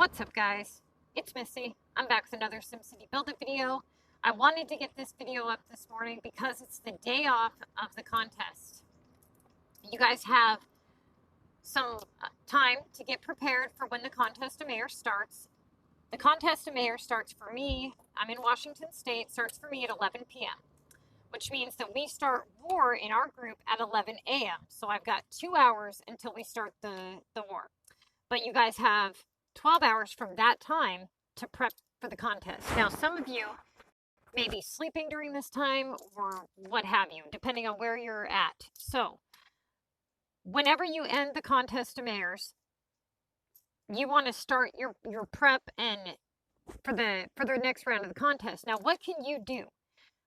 What's up, guys? It's Missy. I'm back with another SimCity Build-It video. I wanted to get this video up this morning because it's the day off of the contest. You guys have some time to get prepared for when the Contest of Mayors starts. The Contest of Mayors starts for me, I'm in Washington State, starts for me at 11 p.m., which means that we start war in our group at 11 a.m. So I've got 2 hours until we start the war. But you guys have 12 hours from that time to prep for the contest. Now, some of you may be sleeping during this time or what have you, depending on where you're at. So, whenever you end the Contest of Mayors, you want to start your prep and for the next round of the contest. Now, what can you do?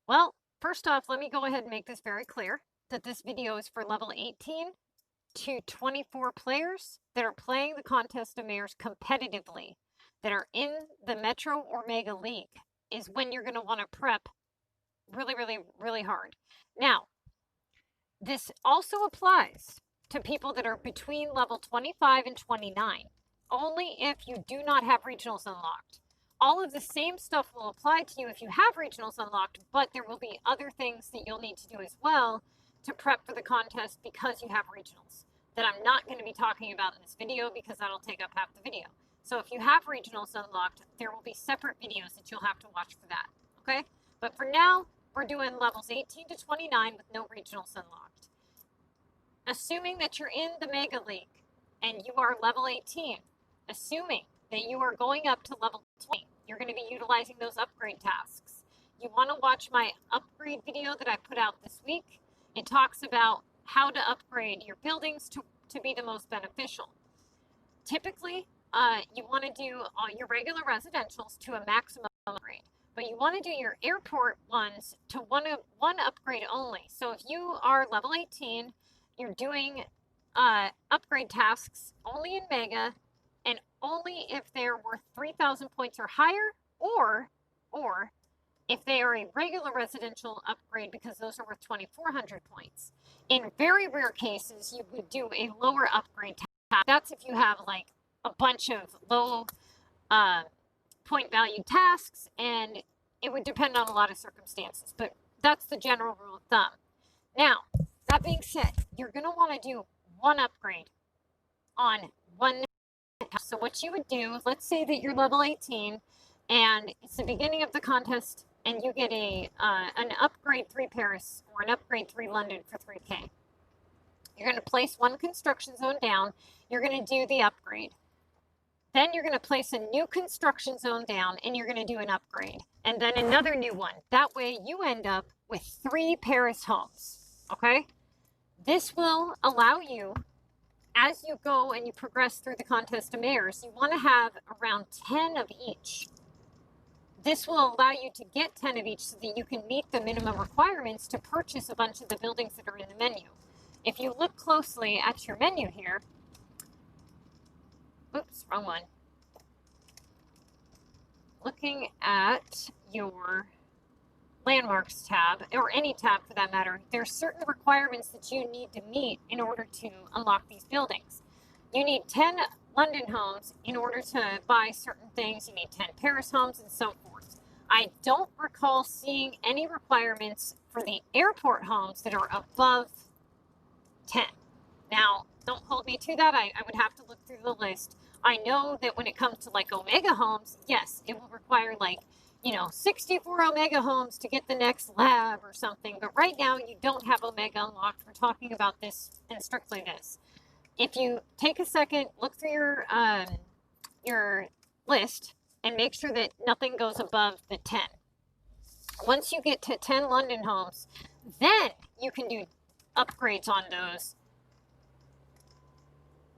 Well, first off, let me go ahead and make this very clear that this video is for level 18 to 24 players that are playing the Contest of Mayors competitively, that are in the Metro or Mega League, is when you're going to want to prep really hard. Now, this also applies to people that are between level 25 and 29, only if you do not have regionals unlocked. All of the same stuff will apply to you if you have regionals unlocked, but there will be other things that you'll need to do as well to prep for the contest because you have regionals that I'm not going to be talking about in this video because that'll take up half the video. So if you have regionals unlocked, there will be separate videos that you'll have to watch for that, okay? But for now, we're doing levels 18 to 29 with no regionals unlocked. Assuming that you're in the Mega League and you are level 18, assuming that you are going up to level 20, you're going to be utilizing those upgrade tasks. You want to watch my upgrade video that I put out this week. It talks about how to upgrade your buildings to be the most beneficial. Typically, you want to do your regular residentials to a maximum upgrade, but you want to do your airport ones to one upgrade only. So if you are level 18, you're doing upgrade tasks only in Mega and only if they're worth 3,000 points or higher, or if they are a regular residential upgrade because those are worth 2,400 points. In very rare cases, you would do a lower upgrade task. That's if you have like a bunch of low point value tasks, and it would depend on a lot of circumstances, but that's the general rule of thumb. Now, that being said, you're going to want to do one upgrade on one task. So what you would do, let's say that you're level 18 and it's the beginning of the contest and you get an upgrade 3 Paris or an upgrade 3 London for 3K. You're going to place one construction zone down. You're going to do the upgrade. Then you're going to place a new construction zone down and you're going to do an upgrade. And then another new one. That way you end up with 3 Paris homes. Okay? This will allow you, as you go and you progress through the Contest of Mayors, you want to have around 10 of each. This will allow you to get 10 of each so that you can meet the minimum requirements to purchase a bunch of the buildings that are in the menu. If you look closely at your menu here, oops, wrong one. Looking at your landmarks tab, or any tab for that matter, there are certain requirements that you need to meet in order to unlock these buildings. You need 10 London homes in order to buy certain things. You need 10 Paris homes and so forth. I don't recall seeing any requirements for the airport homes that are above 10. Now, don't hold me to that. I would have to look through the list. I know that when it comes to like Omega homes, yes, it will require like, 64 Omega homes to get the next lab or something. But right now, you don't have Omega unlocked. We're talking about this and strictly this. If you take a second, look through your list and make sure that nothing goes above the 10. Once you get to 10 London homes, then you can do upgrades on those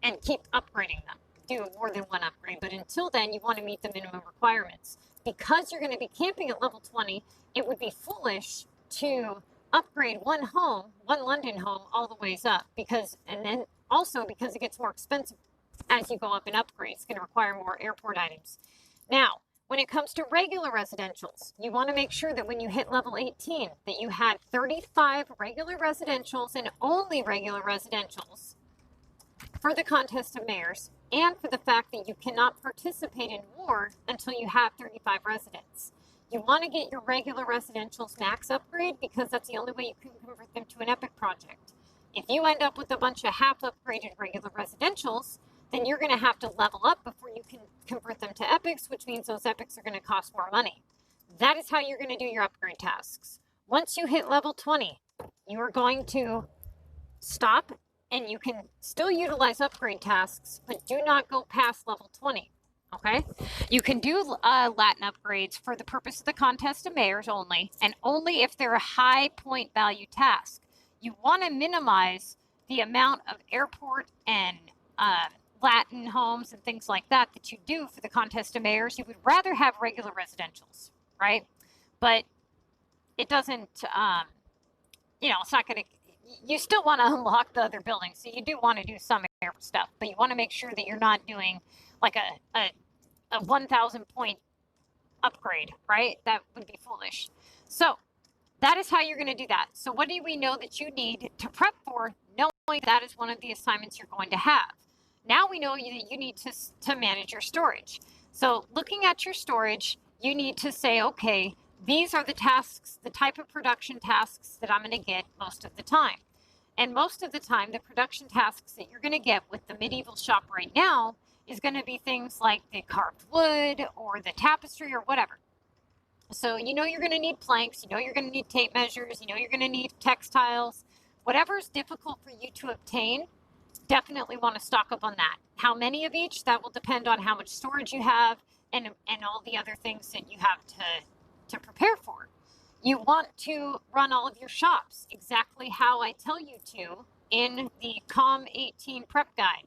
and keep upgrading them. Do more than one upgrade, but until then, you want to meet the minimum requirements. Because you're going to be camping at level 20, it would be foolish to upgrade one London home all the ways up, and then also because it gets more expensive as you go up in upgrades. It's going to require more airport items. Now, when it comes to regular residentials, you want to make sure that when you hit level 18, that you had 35 regular residentials and only regular residentials for the Contest of Mayors and for the fact that you cannot participate in more until you have 35 residents. You want to get your regular residentials max upgrade because that's the only way you can convert them to an epic project. If you end up with a bunch of half upgraded regular residentials, then you're going to have to level up before you can convert them to epics, which means those epics are going to cost more money. That is how you're going to do your upgrade tasks. Once you hit level 20, you are going to stop, and you can still utilize upgrade tasks, but do not go past level 20. Okay, you can do Latin upgrades for the purpose of the contest of mayors only, and only if they're a high point value task. You want to minimize the amount of airport and Latin homes and things like that that you do for the contest of mayors. You would rather have regular residentials, right? But it doesn't, it's not going to, you still want to unlock the other buildings. So you do want to do some airport stuff, but you want to make sure that you're not doing like a 1,000 point upgrade, right? That would be foolish. So that is how you're going to do that. So what do we know that you need to prep for, knowing that is one of the assignments you're going to have? Now we know that you need to manage your storage. So looking at your storage, you need to say, okay, these are the tasks, the type of production tasks that I'm going to get most of the time. And most of the time, the production tasks that you're going to get with the medieval shop right now is going to be things like the carved wood or the tapestry or whatever. So you know you're going to need planks, you know you're going to need tape measures, you know you're going to need textiles. Whatever is difficult for you to obtain, definitely want to stock up on that. How many of each? That will depend on how much storage you have and all the other things that you have to prepare for. You want to run all of your shops exactly how I tell you to in the CoM 18 prep guide.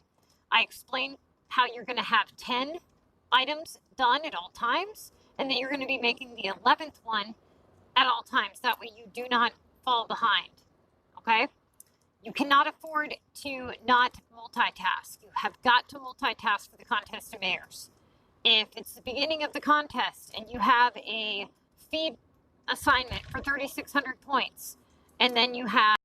I explain how you're going to have 10 items done at all times, and that you're going to be making the 11th one at all times. That way you do not fall behind, okay? You cannot afford to not multitask. You have got to multitask for the contest of mayors. If it's the beginning of the contest and you have a feed assignment for 3,600 points, and then you have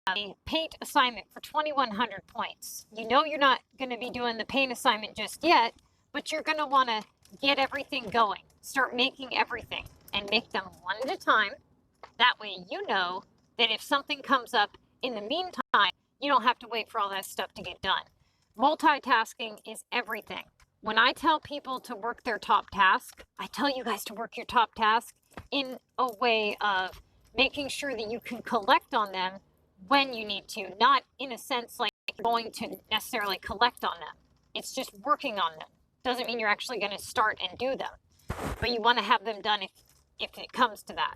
a paint assignment for 2,100 points, you know you're not going to be doing the paint assignment just yet, but you're going to want to get everything going. Start making everything and make them one at a time. That way you know that if something comes up in the meantime, you don't have to wait for all that stuff to get done. Multitasking is everything. When I tell people to work their top task, I tell you guys to work your top task in a way of making sure that you can collect on them when you need to, not in a sense like you're going to necessarily collect on them. It's just working on them. Doesn't mean you're actually going to start and do them, but you want to have them done if it comes to that.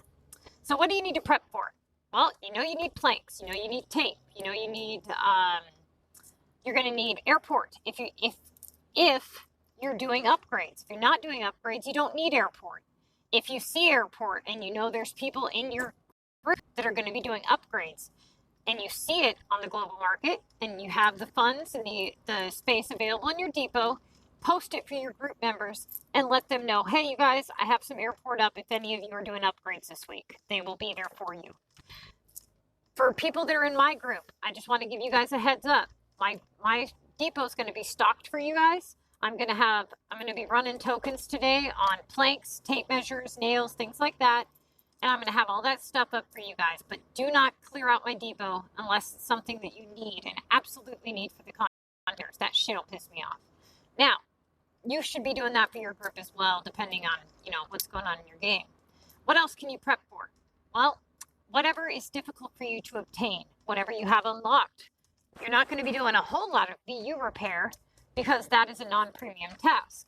So what do you need to prep for? Well, you know you need planks, you know you need tape, you know you need, you're going to need airport if you're doing upgrades. If you're not doing upgrades, you don't need airport. If you see airport and you know there's people in your group that are going to be doing upgrades, and you see it on the global market, and you have the funds and the space available in your depot, post it for your group members and let them know, hey, you guys, I have some airport up if any of you are doing upgrades this week. They will be there for you. For people that are in my group, I just want to give you guys a heads up. My depot is going to be stocked for you guys. I'm going to be running tokens today on planks, tape measures, nails, things like that. And I'm going to have all that stuff up for you guys. But do not clear out my depot unless it's something that you need and absolutely need for the contest. That shit will piss me off. Now, you should be doing that for your group as well, depending on, what's going on in your game. What else can you prep for? Well, whatever is difficult for you to obtain, whatever you have unlocked. You're not going to be doing a whole lot of VU repair because that is a non-premium task.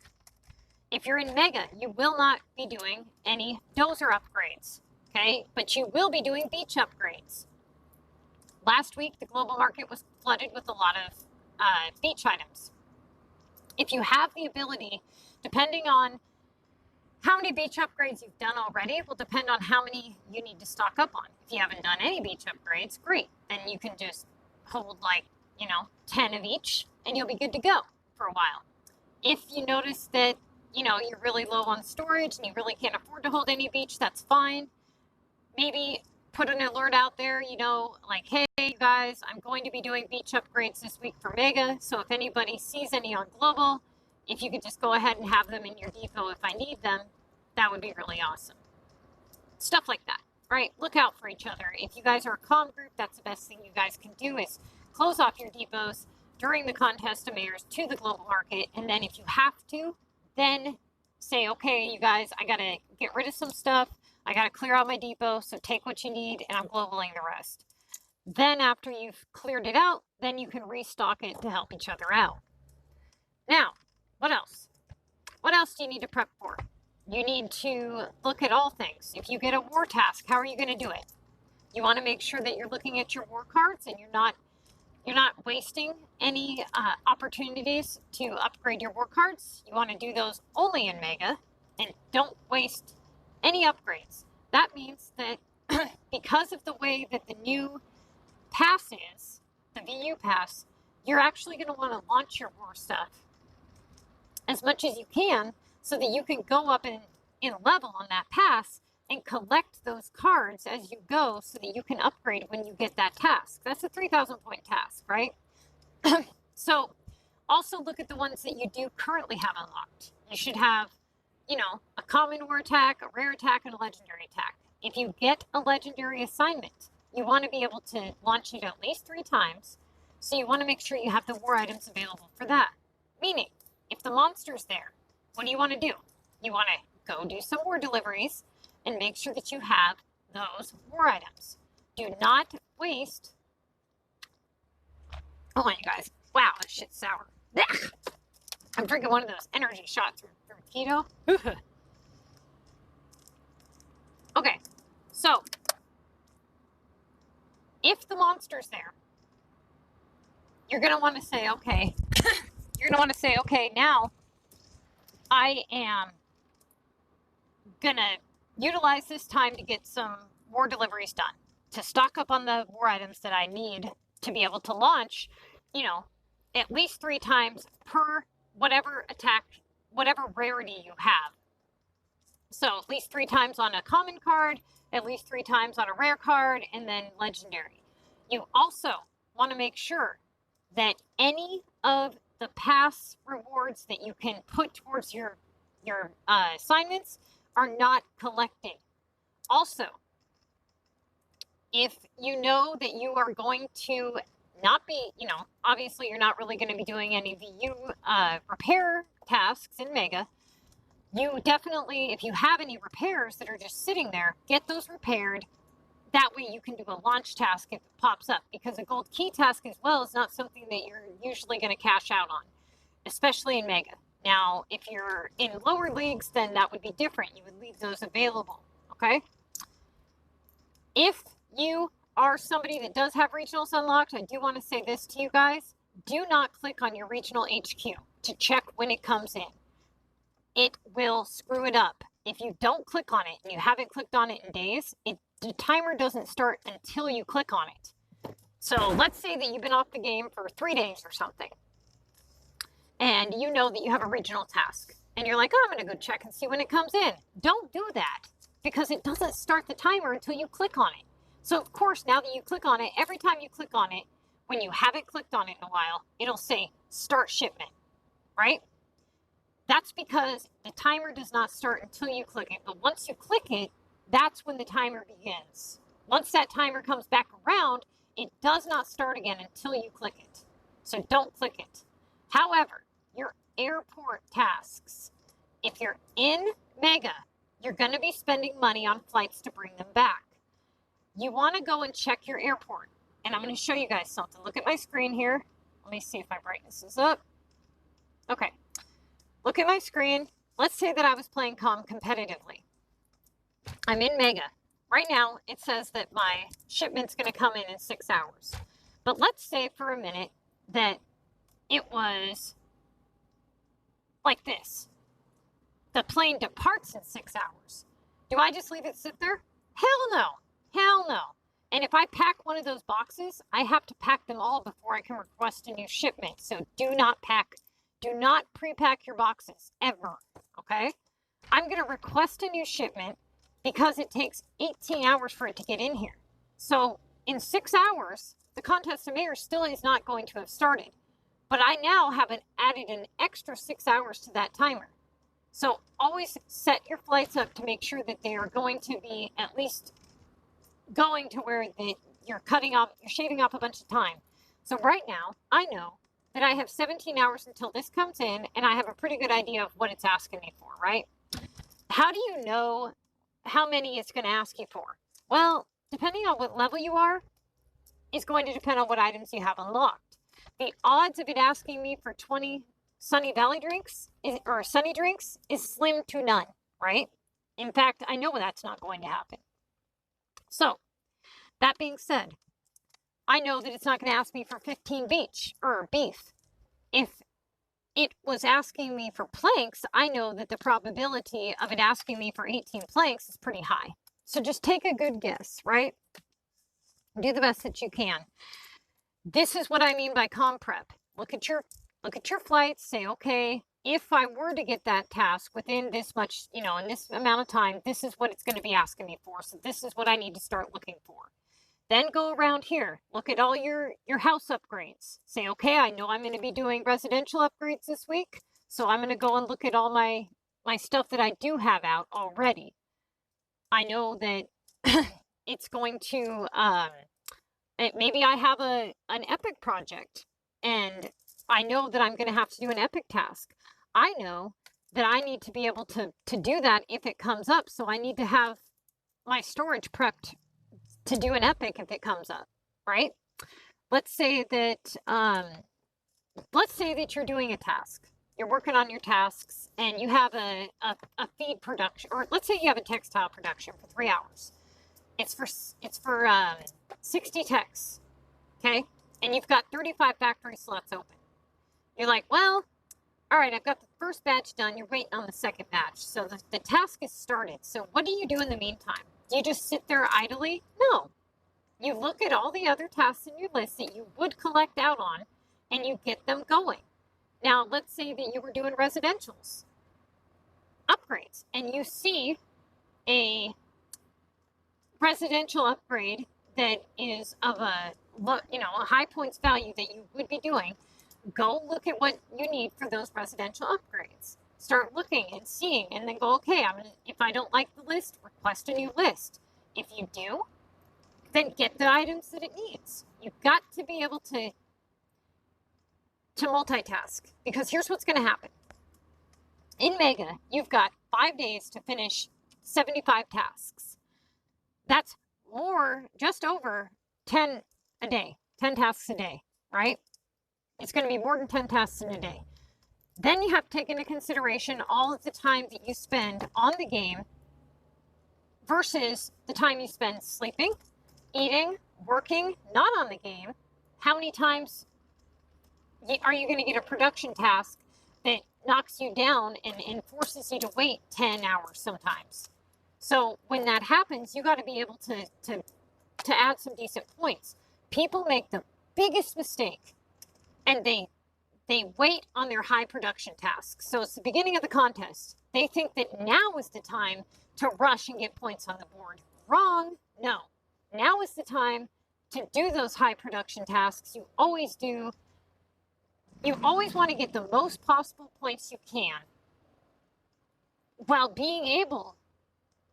If you're in Mega, you will not be doing any dozer upgrades, okay? But you will be doing beach upgrades. Last week, the global market was flooded with a lot of beach items. If you have the ability, depending on how many beach upgrades you've done already, will depend on how many you need to stock up on. If you haven't done any beach upgrades, great. Then you can just hold 10 of each and you'll be good to go for a while. If you notice that, you're really low on storage and you really can't afford to hold any beach, that's fine. Maybe put an alert out there, you know, like, hey guys, I'm going to be doing beach upgrades this week for Mega. So if anybody sees any on Global, if you could just go ahead and have them in your depot if I need them, that would be really awesome. Stuff like that, right? Look out for each other. If you guys are a CoM group, that's the best thing you guys can do is close off your depots during the contest of mayors to the global market. And then if you have to, then say, okay, you guys, I got to get rid of some stuff. I got to clear out my depot. So take what you need and I'm globaling the rest. Then after you've cleared it out, then you can restock it to help each other out. Now, what else? What else do you need to prep for? You need to look at all things. If you get a war task, how are you going to do it? You want to make sure that you're looking at your war cards and you're not wasting any opportunities to upgrade your war cards. You want to do those only in Mega and don't waste any upgrades. That means that because of the way that the new pass is, the VU pass, you're actually going to want to launch your war stuff as much as you can so that you can go up in level on that pass and collect those cards as you go so that you can upgrade when you get that task. That's a 3,000 point task, right? So also look at the ones that you do currently have unlocked. You should have, you know, a common war attack, a rare attack, and a legendary attack. If you get a legendary assignment, you want to be able to launch it at least 3 times. So you want to make sure you have the war items available for that. Meaning, if the monster's there, what do you want to do? You want to go do some war deliveries and make sure that you have those war items. Do not waste. Oh my, you guys. Wow, that shit's sour. Ugh. I'm drinking one of those energy shots from keto. Okay, so if the monster's there, you're going to want to say, okay, now I am going to utilize this time to get some war deliveries done, to stock up on the war items that I need to be able to launch, you know, at least 3 times per whatever attack, whatever rarity you have. So at least 3 times on a common card, at least 3 times on a rare card, and then legendary. You also want to make sure that any of the pass rewards that you can put towards your assignments are not collecting. Also, if you know that you are going to not be, you know, obviously you're not really going to be doing any VU repair tasks in Mega, you definitely, if you have any repairs that are just sitting there, get those repaired. That way you can do a launch task if it pops up, because a gold key task as well is not something that you're usually going to cash out on, especially in Mega. Now, if you're in lower leagues, then that would be different. You would leave those available, okay? If you are somebody that does have regionals unlocked, I do want to say this to you guys. Do not click on your regional HQ to check when it comes in. It will screw it up. If you don't click on it and you haven't clicked on it in days, the timer doesn't start until you click on it. So let's say that you've been off the game for 3 days or something, and you know that you have a regional task, and you're like, oh, I'm going to go check and see when it comes in. Don't do that, because it doesn't start the timer until you click on it. So of course, now that you click on it, every time you click on it, when you haven't clicked on it in a while, it'll say start shipment, right? That's because the timer does not start until you click it. But once you click it, that's when the timer begins. Once that timer comes back around, it does not start again until you click it. So don't click it. However, your airport tasks, if you're in Mega, you're going to be spending money on flights to bring them back. You want to go and check your airport. And I'm going to show you guys something. Look at my screen here. Let me see if my brightness is up. Okay. Look at my screen. Let's say that I was playing CoM competitively. I'm in Mega. Right now, it says that my shipment's going to come in 6 hours. But let's say for a minute that it was like this. The plane departs in 6 hours. Do I just leave it sit there? Hell no. Hell no. And if I pack one of those boxes, I have to pack them all before I can request a new shipment. So do not pre-pack your boxes ever, okay? I'm going to request a new shipment because it takes 18 hours for it to get in here. So in 6 hours, the contest of mayors still is not going to have started. But I now have added an extra 6 hours to that timer. So always set your flights up to make sure that they are going to be at least going to where you're shaving off a bunch of time. So right now, I know that I have 17 hours until this comes in, and I have a pretty good idea of what it's asking me for, right? How do you know how many it's going to ask you for? Well, depending on what level you are, is going to depend on what items you have unlocked. The odds of it asking me for 20 Sunny Valley drinks, or Sunny drinks, is slim to none, right? In fact, I know that's not going to happen. So, that being said, I know that it's not going to ask me for 15 beef. If it was asking me for planks, I know that the probability of it asking me for 18 planks is pretty high. So just take a good guess, right? Do the best that you can. This is what I mean by CoM prep. Look at your flights, say, okay, if I were to get that task within this much, in this amount of time, this is what it's going to be asking me for. So this is what I need to start looking for. Then go around here, look at all your house upgrades. Say, okay, I know I'm going to be doing residential upgrades this week, so I'm going to go and look at all my stuff that I do have out already. I know that it's going to, maybe I have an epic project, and I know that I'm going to have to do an epic task. I know that I need to be able to do that if it comes up, so I need to have my storage prepped to do an epic if it comes up, right? Let's say that you're doing a task. You're working on your tasks and you have a feed production, or let's say you have a textile production for 3 hours. It's for 60 texts, okay? And you've got 35 factory slots open. You're like, well, all right, I've got the first batch done. You're waiting on the second batch. So the task is started. So what do you do in the meantime? Do you just sit there idly? No. You look at all the other tasks in your list that you would collect out on, and you get them going. Now, let's say that you were doing residentials, upgrades, and you see a residential upgrade that is of a high points value that you would be doing. Go look at what you need for those residential upgrades. Start looking and seeing, and then go, okay, if I don't like the list, request a new list. If you do, then get the items that it needs. You've got to be able to multitask, because here's what's going to happen. In Mega, you've got 5 days to finish 75 tasks. That's just over 10 a day, 10 tasks a day, right? It's going to be more than 10 tasks in a day. Then you have to take into consideration all of the time that you spend on the game versus the time you spend sleeping, eating, working, not on the game. How many times are you going to get a production task that knocks you down and forces you to wait 10 hours sometimes? So when that happens, you got to be able to add some decent points. People make the biggest mistake, and they wait on their high production tasks. So it's the beginning of the contest. They think that now is the time to rush and get points on the board. Wrong. No. Now is the time to do those high production tasks. You always do. You always want to get the most possible points you can while being able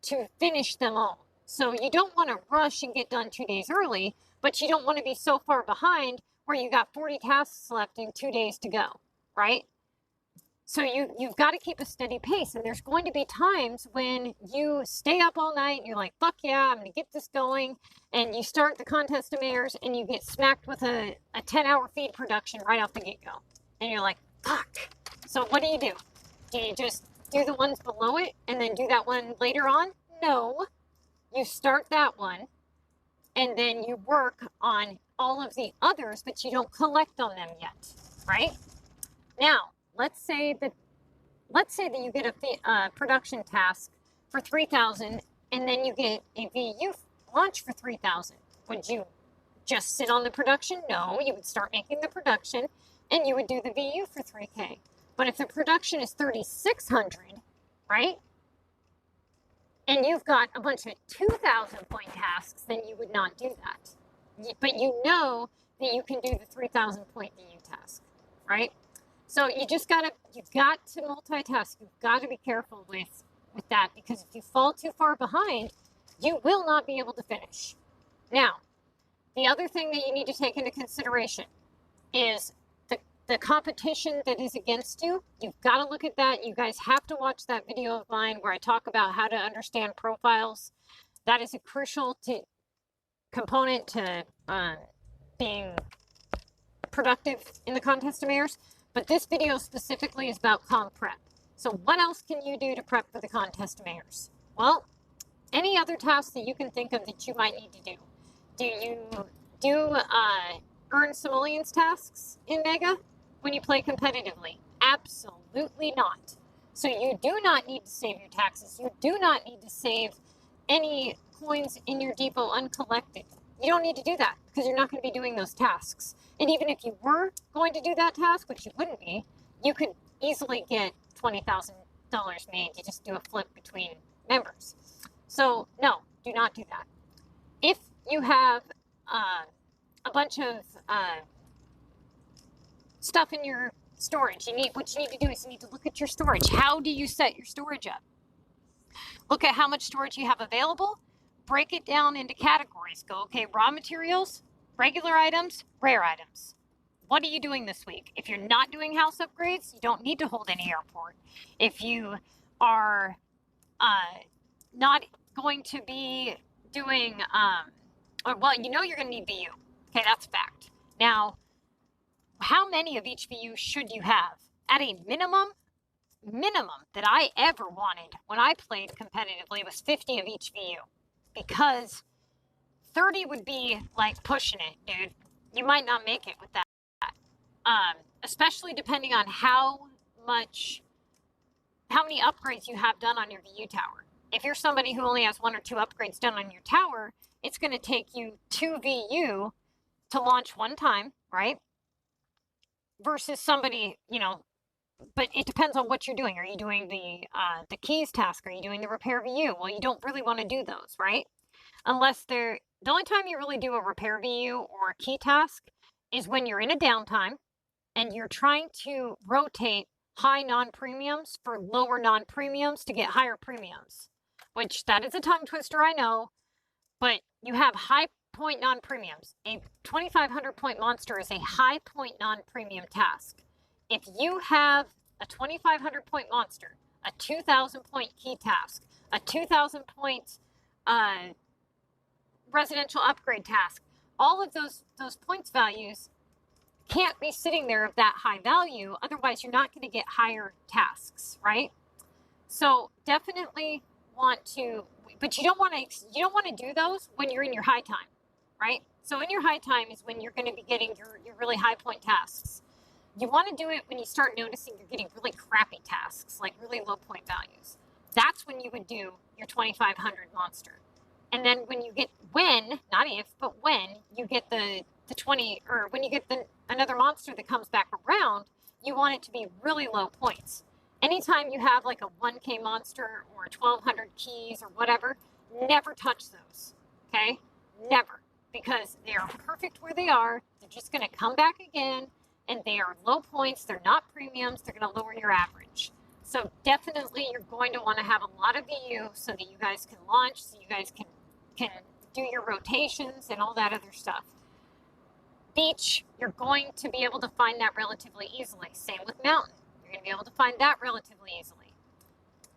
to finish them all. So you don't want to rush and get done 2 days early, but you don't want to be so far behind where you got 40 tasks left and 2 days to go, right? So you've got to keep a steady pace, and there's going to be times when you stay up all night and you're like, fuck yeah, I'm going to get this going, and you start the contest of mayors and you get smacked with a 10-hour feed production right off the get-go. And you're like, fuck. So what do? Do you just do the ones below it and then do that one later on? No. You start that one, and then you work on all of the others, but you don't collect on them yet, right? Now, let's say that you get a production task for 3,000, and then you get a VU launch for 3,000. Would you just sit on the production? No, you would start making the production, and you would do the VU for 3K. But if the production is 3,600, right? and you've got a bunch of 2,000 point tasks, then you would not do that. But you know that you can do the 3,000 point VU task, right? So you've got to multitask. You've got to be careful with that, because if you fall too far behind, you will not be able to finish. Now, the other thing that you need to take into consideration is the competition that is against you. You've got to look at that. You guys have to watch that video of mine where I talk about how to understand profiles. That is a crucial component to being productive in the contest of mayors. But this video specifically is about CoM prep. So what else can you do to prep for the contest of mayors? Well, any other tasks that you can think of that you might need to do. Do you do earn simoleons tasks in Mega when you play competitively? Absolutely not. So you do not need to save your taxes. You do not need to save any coins in your depot uncollected. You don't need to do that because you're not going to be doing those tasks. And even if you were going to do that task, which you wouldn't be, you could easily get $20,000 made. You just do a flip between members. So no, do not do that. If you have a bunch of stuff in your storage, what you need to do is you need to look at your storage. How do you set your storage up? Look at how much storage you have available. Break it down into categories. Go, okay, raw materials, regular items, rare items. What are you doing this week? If you're not doing house upgrades, you don't need to hold any airport. If you are not going to be doing, well, you know you're going to need VU. Okay, that's a fact. Now, how many of each VU should you have? At a minimum that I ever wanted when I played competitively was 50 of each VU, because 30 would be like pushing it, dude. You might not make it with that. Especially depending on how many upgrades you have done on your VU tower. If you're somebody who only has 1 or 2 upgrades done on your tower, it's going to take you 2 VU to launch one time, right? Versus somebody, but it depends on what you're doing. Are you doing the keys task? Are you doing the repair VU? Well, you don't really want to do those, right? Unless the only time you really do a repair VU or a key task is when you're in a downtime and you're trying to rotate high non-premiums for lower non-premiums to get higher premiums, which that is a tongue twister, I know, but you have high point non-premiums. A 2,500 point monster is a high point non-premium task. If you have a 2,500 point monster, a 2,000 point key task, a 2,000 point residential upgrade task, all of those points values can't be sitting there of that high value. Otherwise, you're not going to get higher tasks, right? So definitely want to, but you don't want to do those when you're in your high time, right? So in your high time is when you're going to be getting your really high point tasks. You want to do it when you start noticing you're getting really crappy tasks, like really low point values. That's when you would do your 2,500 monster. And then when you get, not if, but when you get the 20, or when you get another monster that comes back around, you want it to be really low points. Anytime you have like a 1K monster or 1,200 keys or whatever, never touch those, okay? Never, because they are perfect where they are. They're just going to come back again, and they are low points. They're not premiums. They're going to lower your average. So definitely you're going to want to have a lot of VU so that you guys can launch, so you guys can do your rotations and all that other stuff. Beach, you're going to be able to find that relatively easily. Same with mountain. You're going to be able to find that relatively easily.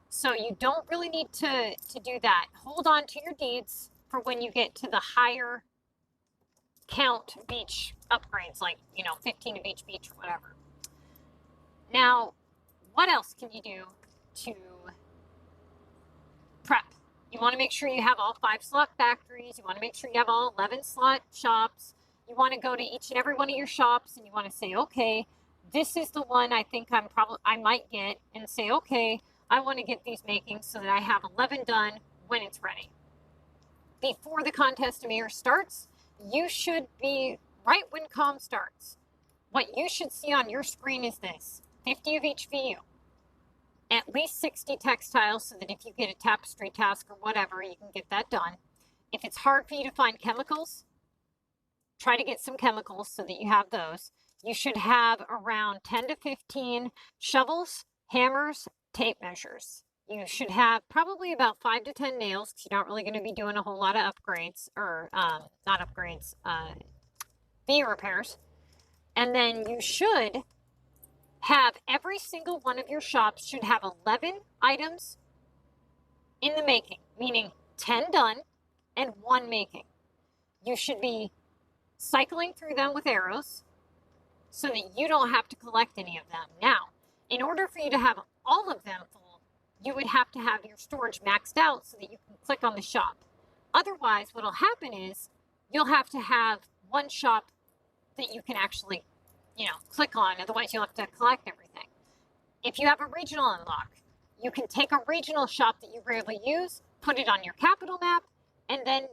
So you don't really need to do that. Hold on to your deeds for when you get to the higher count beach upgrades, like, 15 of each beach or whatever. Now, what else can you do to prep? You want to make sure you have all 5 slot factories. You want to make sure you have all 11 slot shops. You want to go to each and every one of your shops and you want to say, okay, this is the one I think I might get, and say, okay, I want to get these makings so that I have 11 done when it's ready. Before the contest of mayor starts, you should be right when CoM starts. What you should see on your screen is this: 50 of each VU. at least 60 textiles so that if you get a tapestry task or whatever, you can get that done. If it's hard for you to find chemicals, try to get some chemicals so that you have those. You should have around 10 to 15 shovels, hammers, tape measures. You should have probably about 5 to 10 nails because you're not really going to be doing a whole lot of upgrades, or not upgrades, bee repairs. And then you should have every single one of your shops should have 11 items in the making, meaning 10 done and 1 making. You should be cycling through them with arrows so that you don't have to collect any of them. Now, in order for you to have all of them full, you would have to have your storage maxed out so that you can click on the shop. Otherwise, what will happen is you'll have to have one shop that you can actually, click on. Otherwise, you'll have to collect everything. If you have a regional unlock, you can take a regional shop that you rarely use, put it on your capital map, and then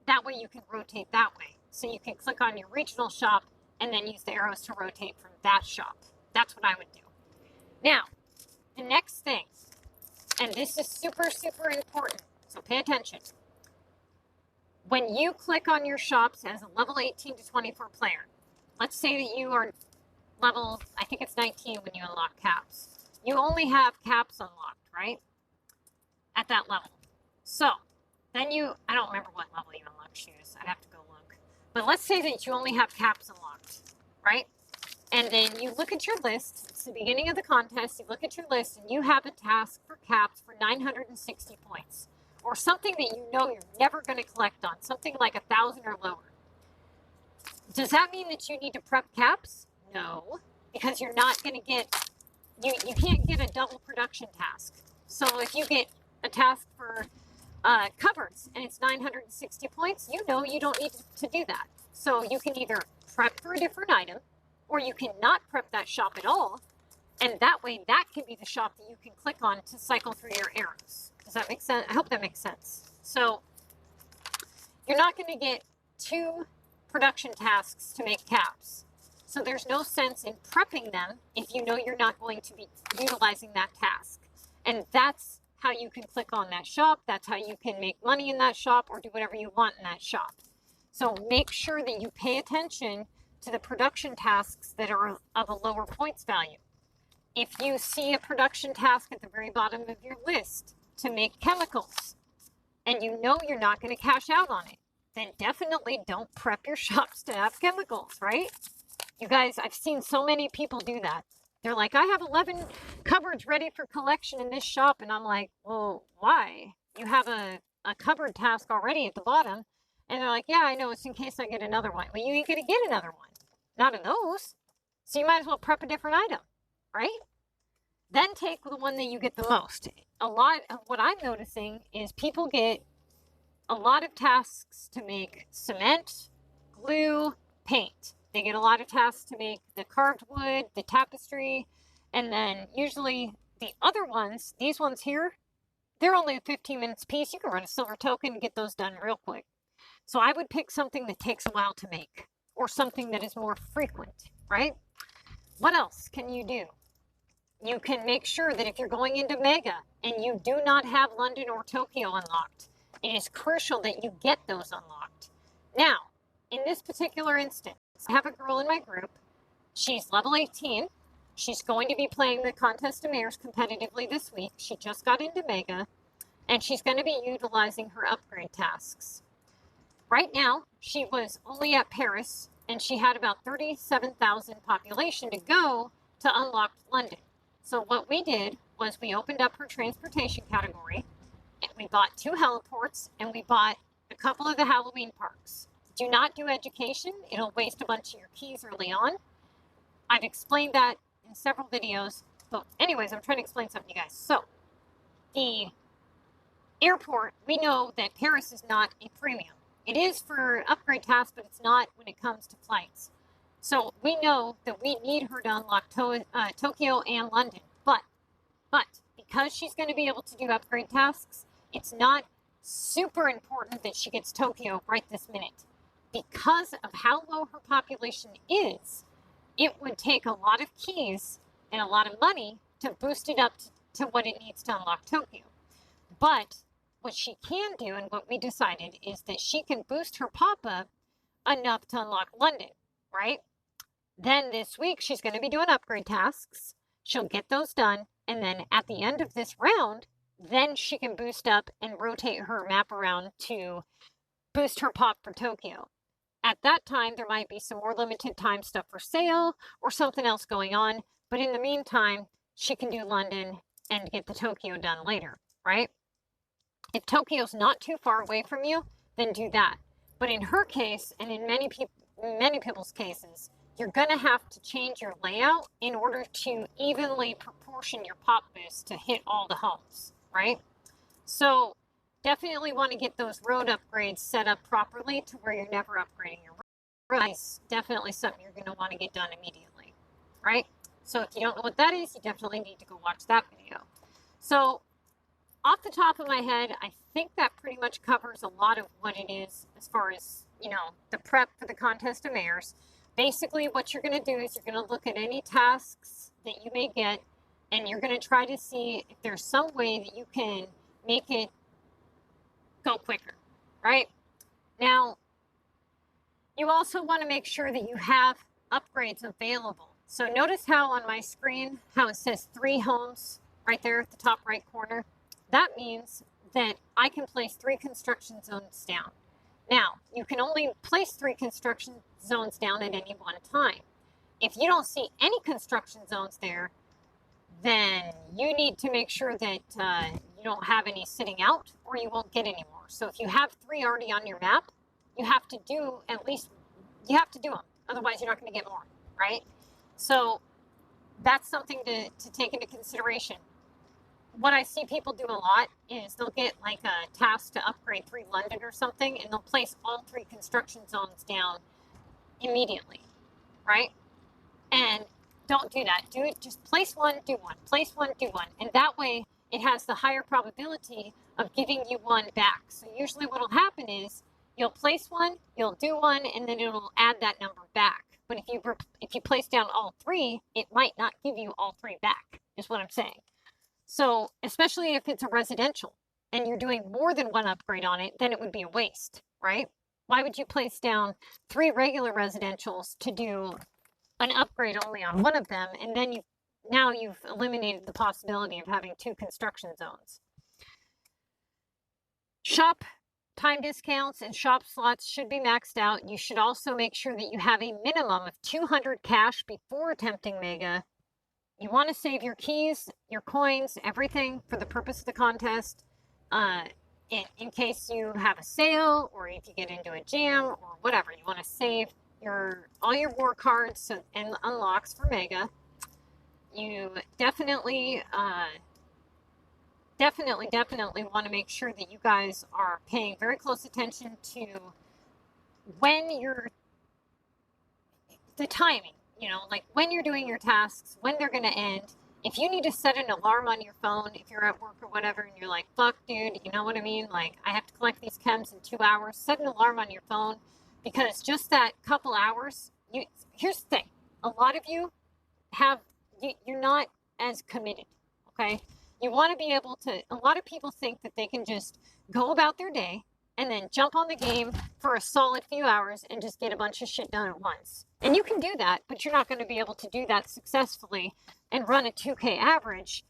that way you can rotate that way. So you can click on your regional shop and then use the arrows to rotate from that shop. That's what I would do. Now, the next thing, and this is super, super important, so pay attention. When you click on your shops as a level 18 to 24 player, let's say that you are level, I think it's 19 when you unlock caps. You only have caps unlocked, right? At that level. So, then I don't remember what level you unlock shoes. I'd have to go look. But let's say that you only have caps unlocked, right? And then you look at your list. It's the beginning of the contest. You look at your list and you have a task for caps for 960 points. Or something that you know you're never going to collect on. Something like 1,000 or lower. Does that mean that you need to prep caps? No. Because you're not going to get... You can't get a double production task. So if you get a task for cupboards and it's 960 points, you know you don't need to do that. So you can either prep for a different item, or you can not prep that shop at all, and that way that can be the shop that you can click on to cycle through your arrows. Does that make sense? I hope that makes sense. So you're not going to get 2 production tasks to make caps. So there's no sense in prepping them if you know you're not going to be utilizing that task. And that's how you can click on that shop. That's how you can make money in that shop or do whatever you want in that shop. So make sure that you pay attention to the production tasks that are of a lower points value. If you see a production task at the very bottom of your list to make chemicals, and you know you're not going to cash out on it, then definitely don't prep your shops to have chemicals, right? You guys, I've seen so many people do that. They're like, I have 11 cupboards ready for collection in this shop. And I'm like, well, why? You have a cupboard task already at the bottom. And they're like, yeah, I know. It's in case I get another one. Well, you ain't going to get another one. Not of those. So you might as well prep a different item, right? Then take the one that you get the most. A lot of what I'm noticing is people get a lot of tasks to make cement, glue, paint. They get a lot of tasks to make the carved wood, the tapestry, and then usually the other ones, these ones here, they're only 15 minutes piece. You can run a silver token and get those done real quick. So I would pick something that takes a while to make, or something that is more frequent, right? What else can you do? You can make sure that if you're going into Mega and you do not have London or Tokyo unlocked, it is crucial that you get those unlocked. Now, in this particular instance, I have a girl in my group. She's level 18. She's going to be playing the Contest of Mayors competitively this week. She just got into Mega, and she's going to be utilizing her upgrade tasks. Right now, she was only at Paris, and she had about 37,000 population to go to unlock London. So what we did was we opened up her transportation category, and we bought 2 heliports, and we bought a couple of the Halloween parks. Do not do education. It'll waste a bunch of your keys early on. I've explained that in several videos. But anyways, I'm trying to explain something to you guys. So, the airport, we know that Paris is not a premium. It is for upgrade tasks, but it's not when it comes to flights. So, we know that we need her to unlock Tokyo and London. But, because she's going to be able to do upgrade tasks, it's not super important that she gets Tokyo right this minute. Because of how low her population is, it would take a lot of keys and a lot of money to boost it up to what it needs to unlock Tokyo. But what she can do, and what we decided, is that she can boost her pop-up enough to unlock London, right? Then this week, she's going to be doing upgrade tasks. She'll get those done. And then at the end of this round, then she can boost up and rotate her map around to boost her pop for Tokyo. At that time, there might be some more limited time stuff for sale or something else going on. But in the meantime, she can do London and get the Tokyo done later, right? If Tokyo's not too far away from you, then do that. But in her case, and in many people's cases, you're going to have to change your layout in order to evenly proportion your pop boost to hit all the homes, right? So definitely want to get those road upgrades set up properly to where you're never upgrading your road. That's definitely something you're going to want to get done immediately, right? So if you don't know what that is, you definitely need to go watch that video. So off the top of my head, I think that pretty much covers a lot of what it is as far as, you know, the prep for the contest of mayors. Basically, what you're going to do is you're going to look at any tasks that you may get, and you're going to try to see if there's some way that you can make it go quicker, right? Now, you also want to make sure that you have upgrades available. So notice how on my screen, how it says 3 homes right there at the top right corner. That means that I can place 3 construction zones down. Now, you can only place 3 construction zones down at any one time. If you don't see any construction zones there, then you need to make sure that you don't have any sitting out, or you won't get any more. So if you have 3 already on your map, you have to do at least, you have to do them. Otherwise, you're not going to get more, right? So that's something to take into consideration. What I see people do a lot is they'll get like a task to upgrade 3 London or something, and they'll place all 3 construction zones down immediately, right? And don't do that. Do it. Just place 1, do 1. Place 1, do 1. And that way it has the higher probability of giving you 1 back. So usually what will happen is you'll place 1, you'll do 1, and then it'll add that number back. But if you place down all 3, it might not give you all 3 back, is what I'm saying. So especially if it's a residential and you're doing more than 1 upgrade on it, then it would be a waste, right? Why would you place down 3 regular residentials to do an upgrade only on 1 of them, and then now you've eliminated the possibility of having 2 construction zones? Shop time discounts and shop slots should be maxed out. You should also make sure that you have a minimum of 200 cash before attempting Mega. You want to save your keys, your coins, everything for the purpose of the contest. In case you have a sale, or if you get into a jam, or whatever, you want to save all your war cards and unlocks for Mega. You definitely want to make sure that you guys are paying very close attention to when the timing, you know, like when you're doing your tasks, when they're going to end. If you need to set an alarm on your phone, if you're at work or whatever, and you're like, fuck, dude, you know what I mean? Like, I have to collect these chems in 2 hours. Set an alarm on your phone, because just that couple hours, here's the thing. A lot of you you're not as committed, okay? You want to be able to, a lot of people think that they can just go about their day and then jump on the game for a solid few hours and just get a bunch of shit done at once. And you can do that, but you're not going to be able to do that successfully and run a 2K average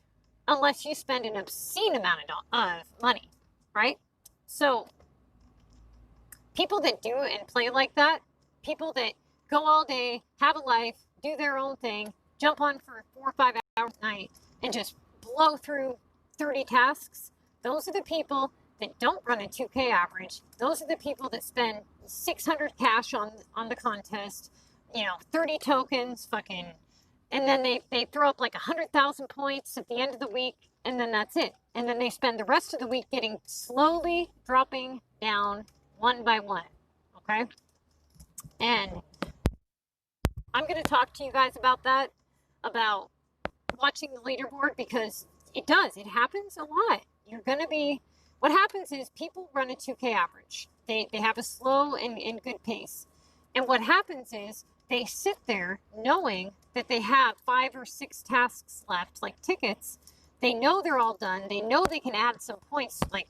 unless you spend an obscene amount of money, right? So people that do and play like that, people that go all day, have a life, do their own thing, jump on for 4 or 5 hours a night, and just blow through 30 tasks, those are the people that don't run a 2K average. Those are the people that spend 600 cash on the contest, 30 tokens, and then they throw up like 100,000 points at the end of the week, and then that's it. And then they spend the rest of the week slowly dropping down one by one, okay? And I'm going to talk to you guys about that, about watching the leaderboard, because it happens a lot. What happens is people run a 2K average. They have a slow and good pace. And what happens is they sit there knowing that they have 5 or 6 tasks left, like tickets, They know they're all done. They know they can add some points, like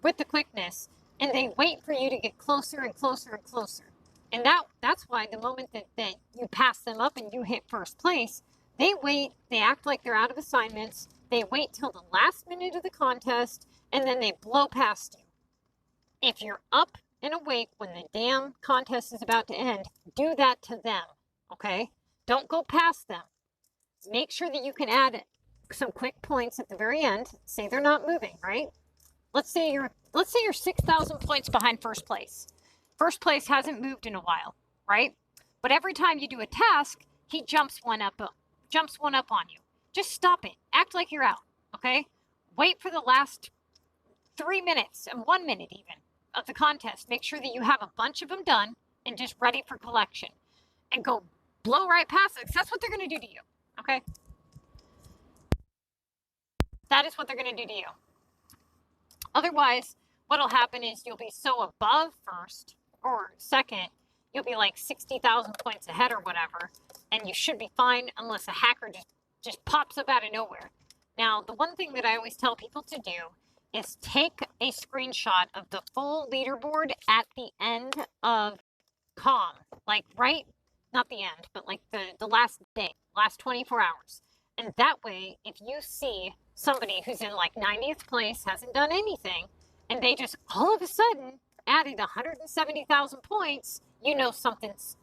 with the quickness, and they wait for you to get closer and closer and closer. And that's why the moment that you pass them up and you hit first place, they wait, they act like they're out of assignments, they wait till the last minute of the contest, and then they blow past you. If you're up and awake when the damn contest is about to end, do that to them, okay? Don't go past them. Make sure that you can add some quick points at the very end. Say they're not moving, right? Let's say you're 6,000 points behind first place. First place hasn't moved in a while, right? But every time you do a task, he jumps one up on you. Just stop it. Act like you're out, okay? Wait for the last 3 minutes and 1 minute even of the contest. Make sure that you have a bunch of them done and just ready for collection. And go blow right past it, because that's what they're going to do to you, okay? That is what they're going to do to you. Otherwise, what'll happen is you'll be so above first or second, you'll be like 60,000 points ahead or whatever, and you should be fine unless a hacker just pops up out of nowhere. Now, the one thing that I always tell people to do is take a screenshot of the full leaderboard at the end of CoM, like not the end, but like the last day, last 24 hours. And that way, if you see somebody who's in like 90th place, hasn't done anything, and they just all of a sudden added 170,000 points, you know something's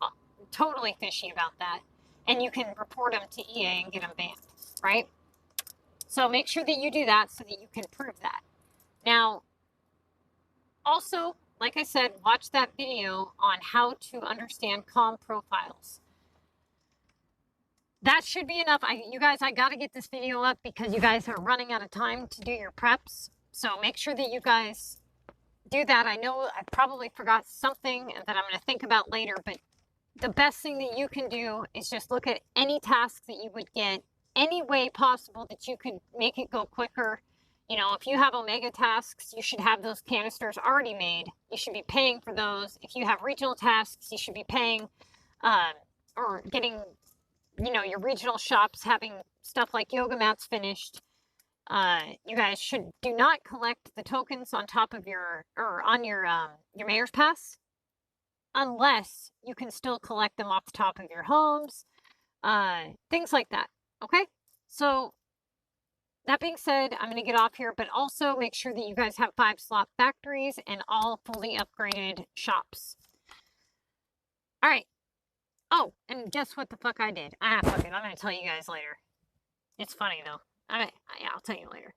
totally fishy about that. And you can report them to EA and get them banned, right? So make sure that you do that so that you can prove that. Now, also, like I said, watch that video on how to understand CoM profiles. That should be enough. You guys, I got to get this video up because you guys are running out of time to do your preps. So make sure that you guys do that. I know I probably forgot something that I'm going to think about later, but the best thing that you can do is just look at any tasks that you would get, any way possible that you could make it go quicker. You know, if you have Omega tasks, you should have those canisters already made. You should be paying for those. If you have regional tasks, you should be paying or getting, you know, your regional shops having stuff like yoga mats finished. You guys do not collect the tokens on top of your mayor's pass unless you can still collect them off the top of your homes, things like that. Okay, so that being said, I'm going to get off here, but also make sure that you guys have 5 slot factories and all fully upgraded shops. All right. Oh, and guess what the fuck I did? Fuck it. I'm going to tell you guys later. It's funny though. Yeah, I'll tell you later.